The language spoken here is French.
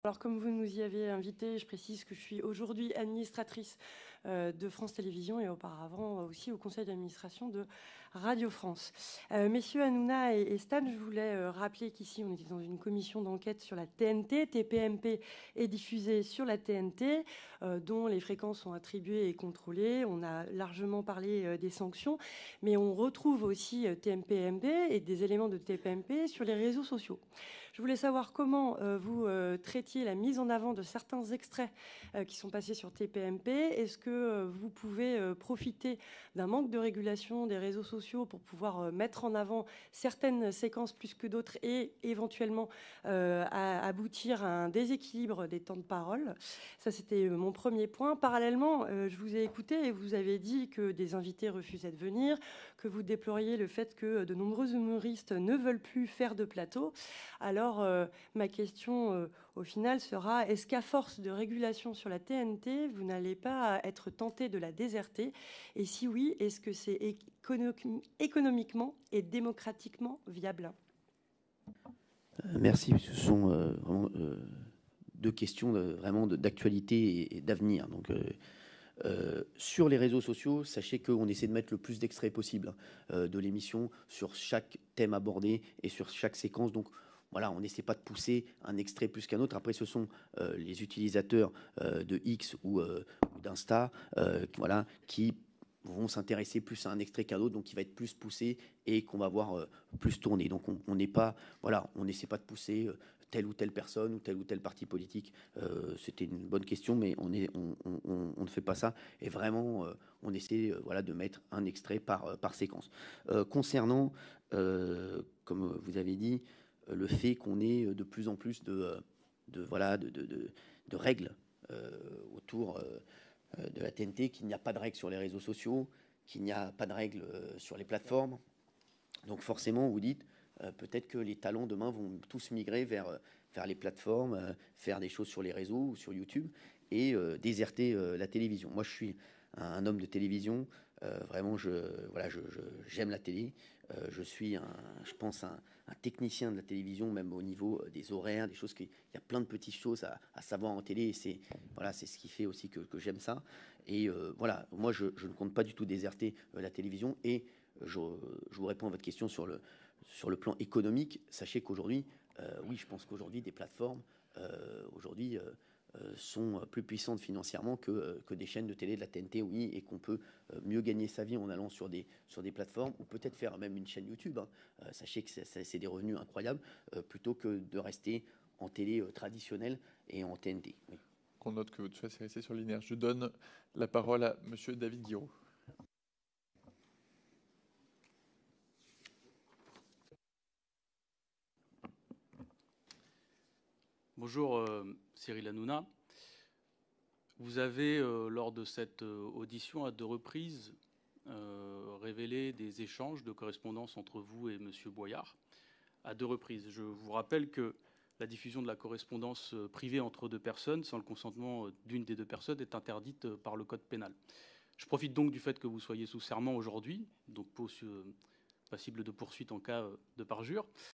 Alors, comme vous nous y avez invité, je précise que je suis aujourd'hui administratrice de France Télévisions et auparavant aussi au conseil d'administration de Radio France. Messieurs Hanouna et Stan, je voulais rappeler qu'ici, on était dans une commission d'enquête sur la TNT. TPMP est diffusée sur la TNT, dont les fréquences sont attribuées et contrôlées. On a largement parlé des sanctions, mais on retrouve aussi TPMP et des éléments de TPMP sur les réseaux sociaux. Je voulais savoir comment vous traitiez la mise en avant de certains extraits qui sont passés sur TPMP. Est-ce que vous pouvez profiter d'un manque de régulation des réseaux sociaux pour pouvoir mettre en avant certaines séquences plus que d'autres et éventuellement aboutir à un déséquilibre des temps de parole? Ça, c'était mon premier point. Parallèlement, je vous ai écouté et vous avez dit que des invités refusaient de venir, que vous déploriez le fait que de nombreux humoristes ne veulent plus faire de plateau. Alors, ma question au final sera, est-ce qu'à force de régulation sur la TNT, vous n'allez pas être tenté de la déserter? Et si oui, est-ce que c'est économiquement et démocratiquement viable? Merci. Ce sont vraiment deux questions vraiment d'actualité et d'avenir. Donc, sur les réseaux sociaux, sachez qu'on essaie de mettre le plus d'extraits possible de l'émission sur chaque thème abordé et sur chaque séquence. Donc voilà, on n'essaie pas de pousser un extrait plus qu'un autre. Après, ce sont les utilisateurs de X ou d'Insta voilà, qui vont s'intéresser plus à un extrait qu'à un autre, donc qui va être plus poussé et qu'on va voir plus tourner. Donc on n'est pas, voilà, on n'essaie pas de pousser telle ou telle personne ou tel parti politique. C'était une bonne question, mais on ne fait pas ça. Et vraiment, on essaie voilà, de mettre un extrait par séquence. Concernant, comme vous avez dit, le fait qu'on ait de plus en plus voilà, de règles autour de la TNT, qu'il n'y a pas de règles sur les réseaux sociaux, qu'il n'y a pas de règles sur les plateformes. Donc forcément, vous dites, peut-être que les talents demain vont tous migrer vers les plateformes, faire des choses sur les réseaux ou sur YouTube et déserter la télévision. Moi, je suis un homme de télévision. Vraiment, j'aime la télé. Je suis, je pense, un technicien de la télévision, même au niveau des horaires, des choses. Il y a plein de petites choses à savoir en télé. Et c'est voilà, c'est ce qui fait aussi que j'aime ça. Et voilà, moi, je ne compte pas du tout déserter la télévision. Et je vous réponds à votre question sur le plan économique. Sachez qu'aujourd'hui, oui, je pense qu'aujourd'hui, des plateformes aujourd'hui sont plus puissantes financièrement que des chaînes de télé de la TNT, oui, et qu'on peut mieux gagner sa vie en allant sur des plateformes ou peut-être faire même une chaîne YouTube. Hein. Sachez que c'est des revenus incroyables plutôt que de rester en télé traditionnelle et en TNT. Oui. On note que votre choix s'est resté sur linéaire. Je donne la parole à Monsieur David Guiraud. Bonjour Cyril Hanouna. Vous avez, lors de cette audition à 2 reprises, révélé des échanges de correspondance entre vous et M. Boyard. À 2 reprises. Je vous rappelle que la diffusion de la correspondance privée entre 2 personnes, sans le consentement d'une des 2 personnes, est interdite par le Code pénal. Je profite donc du fait que vous soyez sous serment aujourd'hui, donc passible de poursuite en cas de parjure.